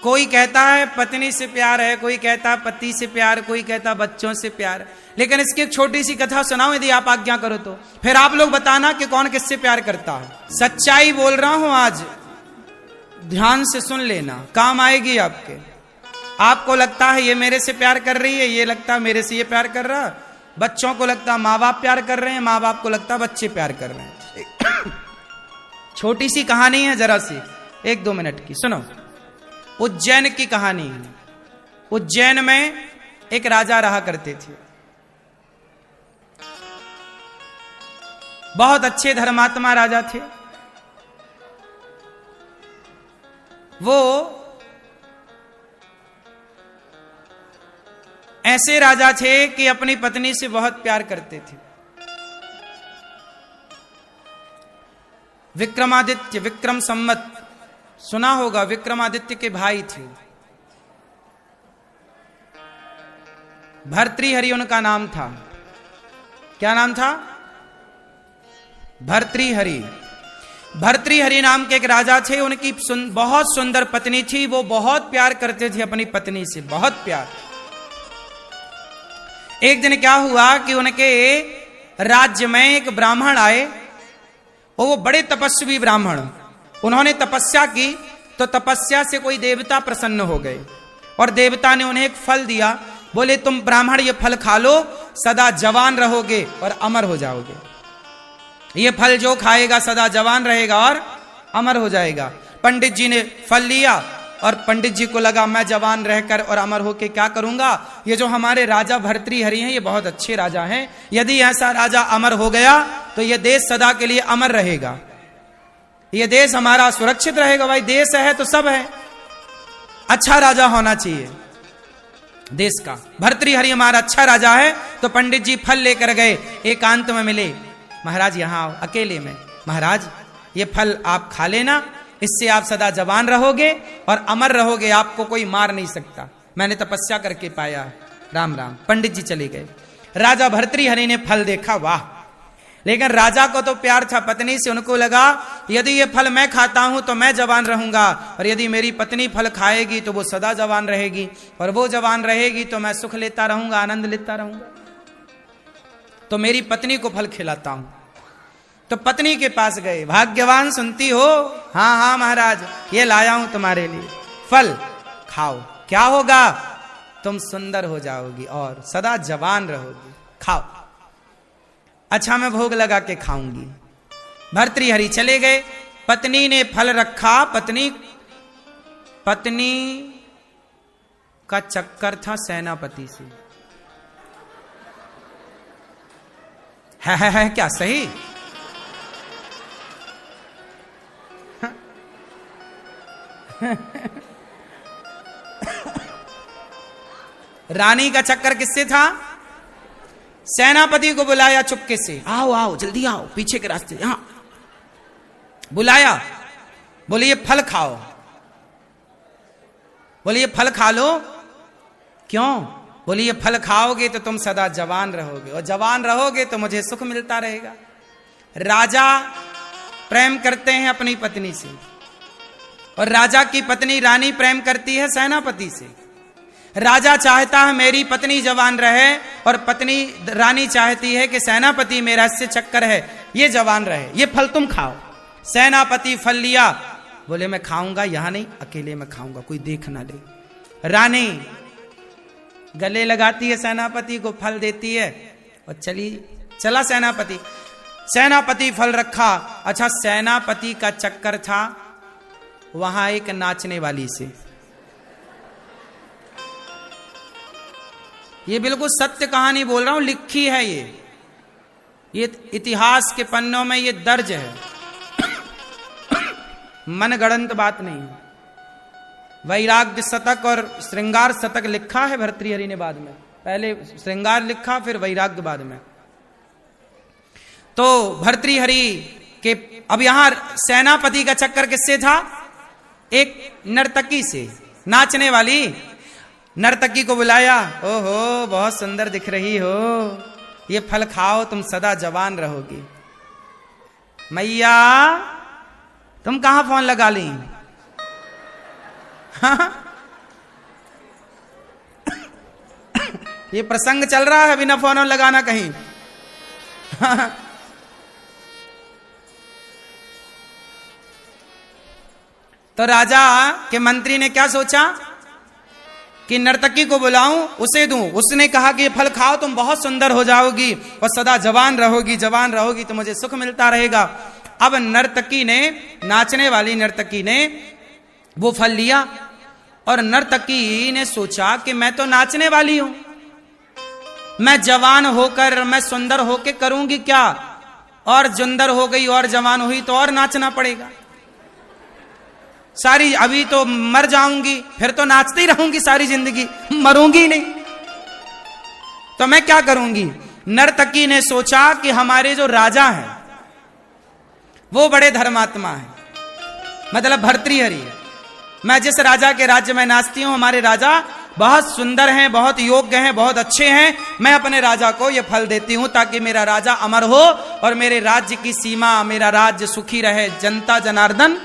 कोई कहता है पत्नी से प्यार है, कोई कहता पति से प्यार, कोई कहता बच्चों से प्यार। लेकिन इसकी एक छोटी सी कथा सुनाऊं यदि आप आज्ञा करो तो, फिर आप लोग बताना कि कौन किससे प्यार करता है। सच्चाई बोल रहा हूं आज, ध्यान से सुन लेना, काम आएगी आपके। आपको लगता है ये मेरे से प्यार कर रही है, ये लगता है मेरे से ये प्यार कर रहा, बच्चों को लगता है माँ बाप प्यार कर रहे हैं, माँ बाप को लगता है बच्चे प्यार कर रहे हैं। छोटी सी कहानी है, जरा सी 1-2 मिनट की सुनो। उज्जैन की कहानी है। उज्जैन में एक राजा रहा करते थे, बहुत अच्छे धर्मात्मा राजा थे। वो ऐसे राजा थे कि अपनी पत्नी से बहुत प्यार करते थे। विक्रमादित्य, विक्रम संवत सुना होगा, विक्रमादित्य के भाई थे। भर्तृहरि उनका नाम था। क्या नाम था? भर्तृहरि। भर्तृहरि नाम के एक राजा थे, उनकी बहुत सुंदर पत्नी थी। वो बहुत प्यार करते थे अपनी पत्नी से, बहुत प्यार। एक दिन क्या हुआ कि उनके राज्य में एक ब्राह्मण आए, और वो बड़े तपस्वी ब्राह्मण। उन्होंने तपस्या की तो तपस्या से कोई देवता प्रसन्न हो गए, और देवता ने उन्हें एक फल दिया। बोले तुम ब्राह्मण ये फल खा लो, सदा जवान रहोगे और अमर हो जाओगे। ये फल जो खाएगा सदा जवान रहेगा और अमर हो जाएगा। पंडित जी ने फल लिया, और पंडित जी को लगा मैं जवान रहकर और अमर होके क्या करूंगा, ये जो हमारे राजा भर्तृहरि हैं ये बहुत अच्छे राजा हैं, यदि ऐसा राजा अमर हो गया तो ये देश सदा के लिए अमर रहेगा, ये देश हमारा सुरक्षित रहेगा। भाई देश है तो सब है, अच्छा राजा होना चाहिए देश का। भर्तृहरि हमारा अच्छा राजा है। तो पंडित जी फल लेकर गए, एकांत में मिले। महाराज यहाँ आओ, अकेले में। महाराज ये फल आप खा लेना, इससे आप सदा जवान रहोगे और अमर रहोगे, आपको कोई मार नहीं सकता, मैंने तपस्या करके पाया। राम राम। पंडित जी चले गए। राजा भर्तृहरि ने फल देखा, वाह। लेकिन राजा को तो प्यार था पत्नी से, उनको लगा यदि ये फल मैं खाता हूं तो मैं जवान रहूंगा, और यदि मेरी पत्नी फल खाएगी तो वो सदा जवान रहेगी, और वो जवान रहेगी तो मैं सुख लेता रहूंगा, आनंद लेता रहूंगा। तो मेरी पत्नी को फल खिलाता हूं। तो पत्नी के पास गए। भाग्यवान सुनती हो? हाँ हाँ महाराज, ये लाया हूं तुम्हारे लिए, फल खाओ। क्या होगा? तुम सुंदर हो जाओगी और सदा जवान रहोगी, खाओ। अच्छा मैं भोग लगा के खाऊंगी। भर्तृहरि चले गए। पत्नी ने फल रखा। पत्नी का चक्कर था सेनापति से। है क्या सही? रानी का चक्कर किससे था? सेनापति को बुलाया चुपके से, आओ आओ जल्दी आओ, पीछे के रास्ते यहां बुलाया। बोले ये फल खाओ। बोले ये फल खा लो। क्यों? बोले ये फल खाओगे तो तुम सदा जवान रहोगे, और जवान रहोगे तो मुझे सुख मिलता रहेगा। राजा प्रेम करते हैं अपनी पत्नी से, और राजा की पत्नी रानी प्रेम करती है सेनापति से। राजा चाहता है मेरी पत्नी जवान रहे, और पत्नी रानी चाहती है कि सेनापति मेरा इससे चक्कर है ये जवान रहे, ये फल तुम खाओ। सेनापति फल लिया। बोले मैं खाऊंगा, यहां नहीं, अकेले में खाऊंगा, कोई देख ना ले। रानी गले लगाती है सेनापति को, फल देती है, और चला सेनापति। सेनापति फल रखा। अच्छा सेनापति का चक्कर था वहां एक नाचने वाली से। ये बिल्कुल सत्य कहानी बोल रहा हूं, लिखी है ये इतिहास के पन्नों में ये दर्ज है, मनगढ़ंत बात नहीं है। वैराग्य शतक और श्रृंगार शतक लिखा है भर्तृहरि ने बाद में, पहले श्रृंगार लिखा फिर वैराग्य बाद में। तो भर्तृहरि के अब यहां सेनापति का चक्कर किससे था? एक नर्तकी से, नाचने वाली नर्तकी को बुलाया। ओहो बहुत सुंदर दिख रही हो, ये फल खाओ तुम सदा जवान रहोगी। मैया तुम कहां फोन लगा ली? हाँ? ये प्रसंग चल रहा है, बिना फोन लगाना कहीं। तो राजा के मंत्री ने क्या सोचा कि नर्तकी को बुलाऊं, उसे दूं। उसने कहा कि ये फल खाओ, तुम बहुत सुंदर हो जाओगी और सदा जवान रहोगी तो मुझे सुख मिलता रहेगा। अब नर्तकी ने, नाचने वाली नर्तकी ने वो फल लिया और नर्तकी ने सोचा कि मैं तो नाचने वाली हूं, मैं जवान होकर, मैं सुंदर होकर करूंगी क्या, और जुंदर हो गई और जवान हुई तो और नाचना पड़ेगा सारी, अभी तो मर जाऊंगी, फिर तो नाचती ही रहूंगी सारी जिंदगी, मरूंगी नहीं, तो मैं क्या करूंगी। नर्तकी ने सोचा कि हमारे जो राजा हैं वो बड़े धर्मात्मा हैं, मतलब भर्तृहरि है। मैं जिस राजा के राज्य में नाचती हूं, हमारे राजा बहुत सुंदर हैं, बहुत योग्य हैं, बहुत अच्छे हैं। मैं अपने राजा को ये फल देती हूं ताकि मेरा राजा अमर हो और मेरे राज्य की सीमा, मेरा राज्य सुखी रहे, जनता जनार्दन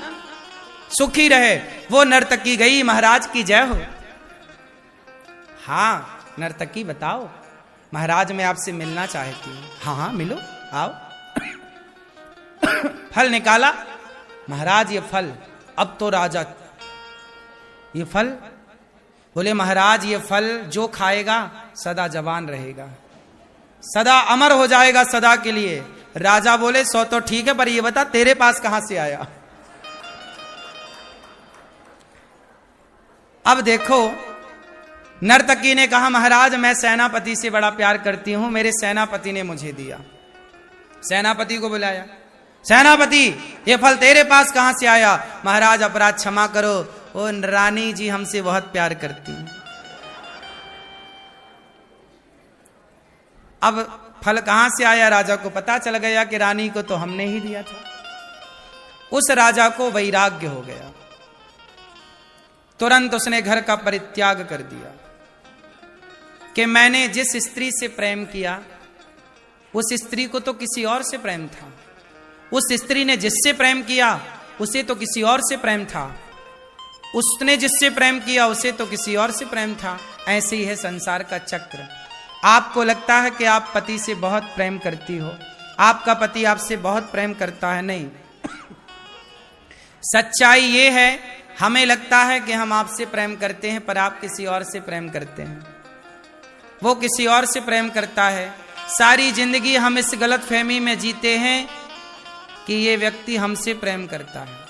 सुखी रहे। वो नर्तकी गई, महाराज की जय हो। हाँ नर्तकी बताओ, महाराज मैं आपसे मिलना चाहती हूं। हाँ हाँ मिलो, आओ। फल निकाला, महाराज ये फल। अब तो राजा, ये फल, बोले महाराज ये फल जो खाएगा सदा जवान रहेगा, सदा अमर हो जाएगा सदा के लिए। राजा बोले सो तो ठीक है, पर ये बता तेरे पास कहां से आया। अब देखो, नर्तकी ने कहा महाराज मैं सेनापति से बड़ा प्यार करती हूं, मेरे सेनापति ने मुझे दिया। सेनापति को बुलाया, सेनापति ये फल तेरे पास कहां से आया। महाराज अपराध क्षमा करो, ओ रानी जी हमसे बहुत प्यार करती हैं। अब फल कहां से आया, राजा को पता चल गया कि रानी को तो हमने ही दिया था। उस राजा को वैराग्य हो गया, तुरंत उसने घर का परित्याग कर दिया कि मैंने जिस स्त्री से प्रेम किया उस स्त्री को तो किसी और से प्रेम था, उस स्त्री ने जिससे प्रेम किया उसे तो किसी और से प्रेम था, उसने जिससे प्रेम किया उसे तो किसी और से प्रेम था। ऐसे ही है संसार का चक्र। आपको लगता है कि आप पति से बहुत प्रेम करती हो, आपका पति आपसे बहुत प्रेम करता है, नहीं। सच्चाई ये है, हमें लगता है कि हम आपसे प्रेम करते हैं पर आप किसी और से प्रेम करते हैं, वो किसी और से प्रेम करता है। सारी जिंदगी हम इस गलतफहमी में जीते हैं कि ये व्यक्ति हमसे प्रेम करता है।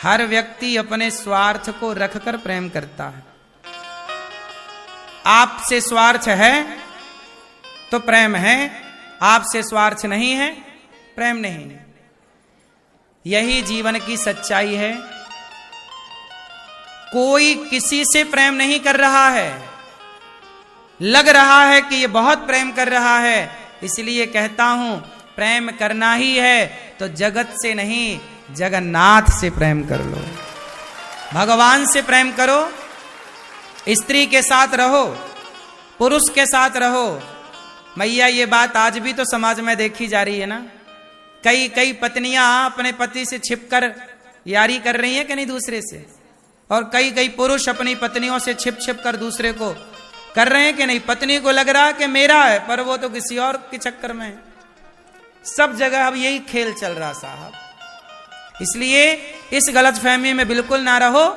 हर व्यक्ति अपने स्वार्थ को रखकर प्रेम करता है। आपसे स्वार्थ है तो प्रेम है, आपसे स्वार्थ नहीं है प्रेम नहीं है। यही जीवन की सच्चाई है। कोई किसी से प्रेम नहीं कर रहा है, लग रहा है कि ये बहुत प्रेम कर रहा है, इसलिए कहता हूं प्रेम करना ही है तो जगत से नहीं जगन्नाथ से प्रेम कर लो, भगवान से प्रेम करो। स्त्री के साथ रहो, पुरुष के साथ रहो। मैया ये बात आज भी तो समाज में देखी जा रही है ना, कई पत्नियां अपने पति से छिपकर यारी कर रही हैं कि नहीं दूसरे से, और कई पुरुष अपनी पत्नियों से छिप कर दूसरे को कर रहे हैं कि नहीं। पत्नी को लग रहा है कि मेरा है पर वो तो किसी और के चक्कर में है। सब जगह अब यही खेल चल रहा साहब। इसलिए इस गलतफहमी में बिल्कुल ना रहो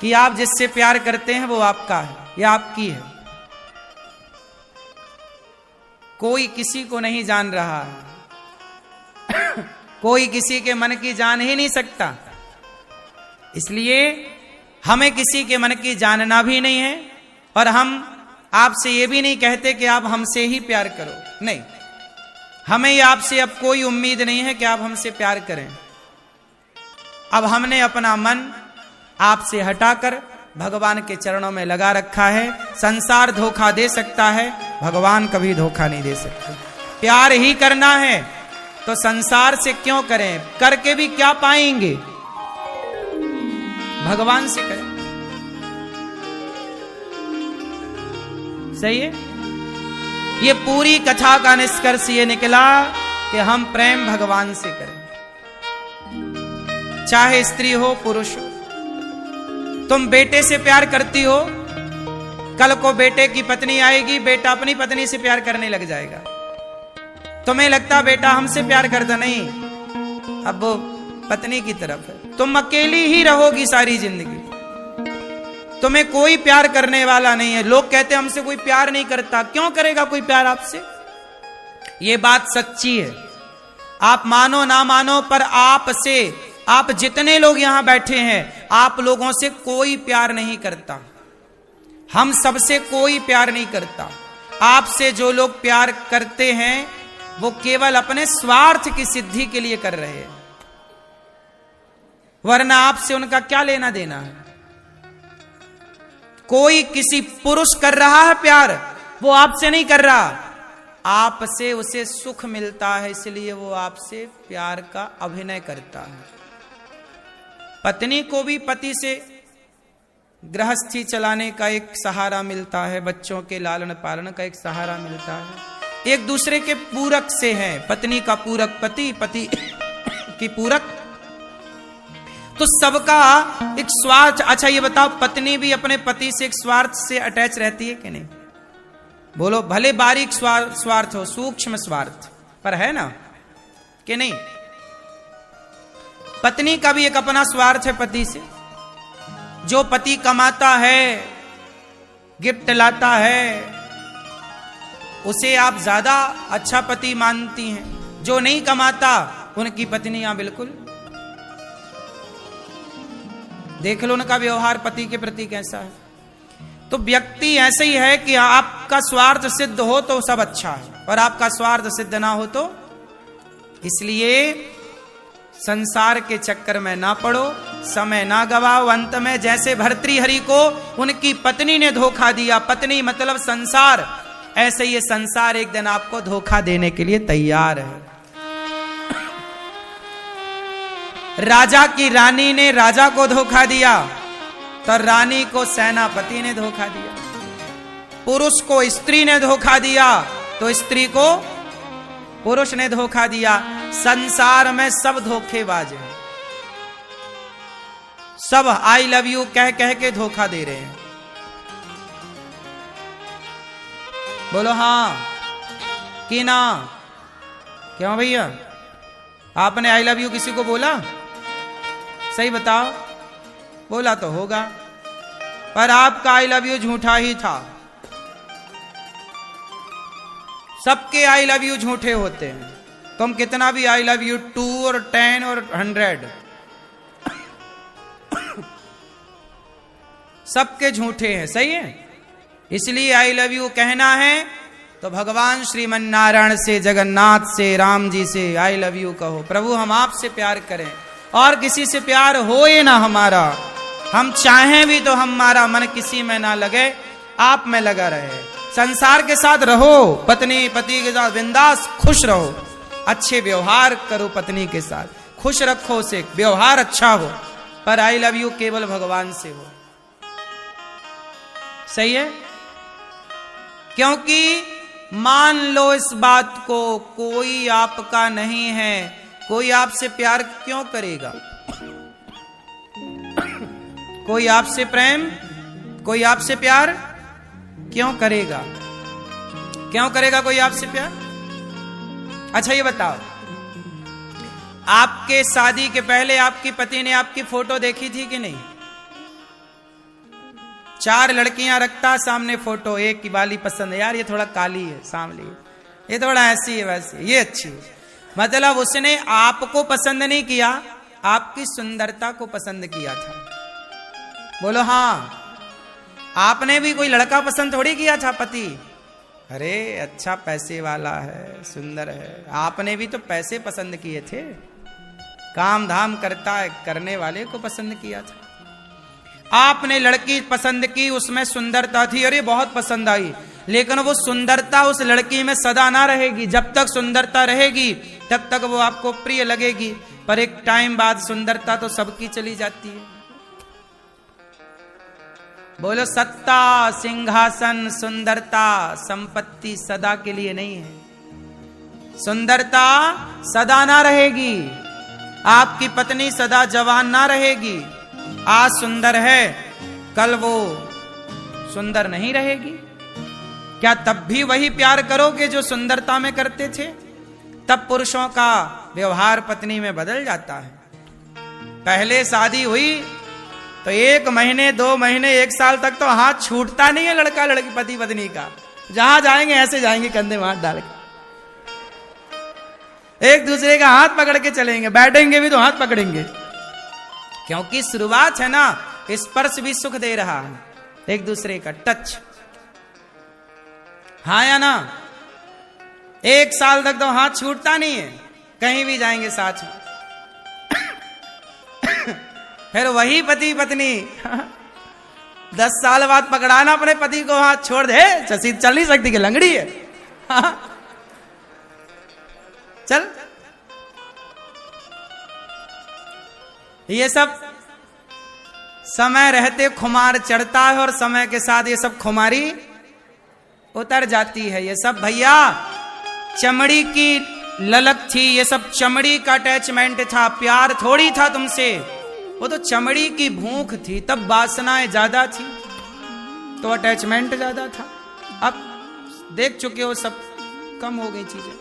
कि आप जिससे प्यार करते हैं वो आपका है या आपकी है। कोई किसी को नहीं जान रहा है, कोई किसी के मन की जान ही नहीं सकता। इसलिए हमें किसी के मन की जानना भी नहीं है और हम आपसे ये भी नहीं कहते कि आप हमसे ही प्यार करो, नहीं। हमें ये आपसे अब कोई उम्मीद नहीं है कि आप हमसे प्यार करें। अब हमने अपना मन आपसे हटाकर भगवान के चरणों में लगा रखा है। संसार धोखा दे सकता है, भगवान कभी धोखा नहीं दे सकते। प्यार ही करना है तो संसार से क्यों करें, करके भी क्या पाएंगे, भगवान से करें। सही है। ये पूरी कथा का निष्कर्ष ये निकला कि हम प्रेम भगवान से करें, चाहे स्त्री हो पुरुष हो। तुम बेटे से प्यार करती हो कल को बेटे की पत्नी आएगी, बेटा अपनी पत्नी से प्यार करने लग जाएगा। तुम्हें लगता बेटा हमसे प्यार करता, नहीं, अब वो पत्नी की तरफ है। तुम अकेली ही रहोगी सारी जिंदगी, तुम्हें कोई प्यार करने वाला नहीं है। लोग कहते हैं हमसे कोई प्यार नहीं करता, क्यों करेगा कोई प्यार आपसे? ये बात सच्ची है, आप मानो ना मानो, पर आपसे, आप जितने लोग यहां बैठे हैं, आप लोगों से कोई प्यार नहीं करता। हम सबसे कोई प्यार नहीं करता। आपसे जो लोग प्यार करते हैं वो केवल अपने स्वार्थ की सिद्धि के लिए कर रहे हैं, वरना आपसे उनका क्या लेना देना है। कोई किसी पुरुष कर रहा है प्यार, वो आपसे नहीं कर रहा, आपसे उसे सुख मिलता है, इसलिए वो आपसे प्यार का अभिनय करता है। पत्नी को भी पति से गृहस्थी चलाने का एक सहारा मिलता है, बच्चों के लालन पालन का एक सहारा मिलता है। एक दूसरे के पूरक से है, पत्नी का पूरक पति, पति की पूरक, तो सबका एक स्वार्थ। अच्छा ये बताओ, पत्नी भी अपने पति से एक स्वार्थ से अटैच रहती है कि नहीं? बोलो, भले बारीक स्वार्थ हो, सूक्ष्म स्वार्थ, पर है ना कि नहीं? पत्नी का भी एक अपना स्वार्थ है पति से। जो पति कमाता है, गिफ्ट लाता है, उसे आप ज्यादा अच्छा पति मानती हैं। जो नहीं कमाता, उनकी पत्नियां बिल्कुल, देख लो उनका व्यवहार पति के प्रति कैसा है। तो व्यक्ति ऐसे ही है कि आपका स्वार्थ सिद्ध हो तो सब अच्छा है, और आपका स्वार्थ सिद्ध ना हो तो। इसलिए संसार के चक्कर में ना पड़ो, समय ना गवाओ। अंत में जैसे भर्तृहरि को उनकी पत्नी ने धोखा दिया, पत्नी मतलब संसार, ऐसे ये संसार एक दिन आपको धोखा देने के लिए तैयार है। राजा की रानी ने राजा को धोखा दिया, तो रानी को सेनापति ने धोखा दिया। पुरुष को स्त्री ने धोखा दिया, तो स्त्री को पुरुष ने धोखा दिया। संसार में सब धोखेबाज हैं, सब आई लव यू कह कह के धोखा दे रहे हैं। बोलो हाँ कि ना? क्यों भैया, आपने आई लव यू किसी को बोला? सही बताओ, बोला तो होगा, पर आपका आई लव यू झूठा ही था। सबके आई लव यू झूठे होते हैं। तुम कितना भी आई लव यू 2 और 10 और 100, सबके झूठे हैं। सही है, इसलिए आई लव यू कहना है तो भगवान श्रीमन नारायण से, जगन्नाथ से, राम जी से आई लव यू कहो। प्रभु हम आपसे प्यार करें, और किसी से प्यार हो ये ना हमारा, हम चाहें भी तो हमारा मन किसी में ना लगे, आप में लगा रहे। संसार के साथ रहो, पत्नी पति के साथ बिंदास खुश रहो, अच्छे व्यवहार करो पत्नी के साथ, खुश रखो उसे, व्यवहार अच्छा हो, पर आई लव यू केवल भगवान से हो। सही है? क्योंकि मान लो इस बात को, कोई आपका नहीं है, कोई आपसे प्यार क्यों करेगा? कोई आपसे प्रेम, कोई आपसे प्यार क्यों करेगा? क्यों करेगा कोई आपसे प्यार? अच्छा ये बताओ, आपके शादी के पहले आपकी पति ने आपकी फोटो देखी थी कि नहीं? 4 लड़कियां रखता सामने फोटो, एक की वाली पसंद है, यार ये थोड़ा काली है, सांवली है, ये थोड़ा ऐसी है वैसी, ये अच्छी है। मतलब उसने आपको पसंद नहीं किया, आपकी सुंदरता को पसंद किया था। बोलो हाँ, आपने भी कोई लड़का पसंद थोड़ी किया था पति, अरे अच्छा पैसे वाला है, सुंदर है, आपने भी तो पैसे पसंद किए थे, काम धाम करता है, करने वाले को पसंद किया था। आपने लड़की पसंद की, उसमें सुंदरता थी, अरे बहुत पसंद आई, लेकिन वो सुंदरता उस लड़की में सदा ना रहेगी। जब तक सुंदरता रहेगी तब तक वो आपको प्रिय लगेगी, पर एक टाइम बाद सुंदरता तो सबकी चली जाती है। बोलो सत्ता, सिंहासन, सुंदरता, संपत्ति सदा के लिए नहीं है। सुंदरता सदा ना रहेगी, आपकी पत्नी सदा जवान ना रहेगी। आज सुंदर है, कल वो सुंदर नहीं रहेगी। क्या तब भी वही प्यार करोगे जो सुंदरता में करते थे? तब पुरुषों का व्यवहार पत्नी में बदल जाता है। पहले शादी हुई तो 1 महीने 2 महीने 1 साल तक तो हाथ छूटता नहीं है लड़का लड़की पति पत्नी का। जहां जाएंगे ऐसे जाएंगे कंधे में हाथ डाल के, एक दूसरे का हाथ पकड़ के चलेंगे, बैठेंगे भी तो हाथ पकड़ेंगे, क्योंकि शुरुआत है ना, स्पर्श भी सुख दे रहा है, एक दूसरे का टच। हाँ या ना? 1 साल तक तो हाथ छूटता नहीं है, कहीं भी जाएंगे साथ में। फिर वही पति पत्नी 10 साल बाद पकड़ाना अपने पति को, हाथ छोड़ दे, चल नहीं सकती कि लंगड़ी है। चल, ये सब समय रहते खुमार चढ़ता है और समय के साथ ये सब खुमारी उतर जाती है। ये सब भैया चमड़ी की ललक थी, ये सब चमड़ी का अटैचमेंट था, प्यार थोड़ी था तुमसे, वो तो चमड़ी की भूख थी। तब वासनाएं ज्यादा थी तो अटैचमेंट ज्यादा था। अब देख चुके हो सब कम हो गई चीजें।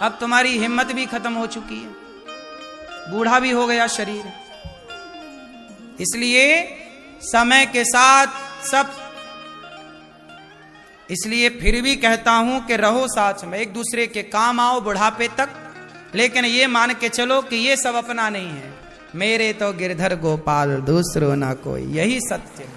अब तुम्हारी हिम्मत भी खत्म हो चुकी है, बूढ़ा भी हो गया शरीर। इसलिए समय के साथ सब, इसलिए फिर भी कहता हूं कि रहो साथ में, एक दूसरे के काम आओ बुढ़ापे तक, लेकिन ये मान के चलो कि ये सब अपना नहीं है। मेरे तो गिरधर गोपाल दूसरो ना कोई, यही सत्य है।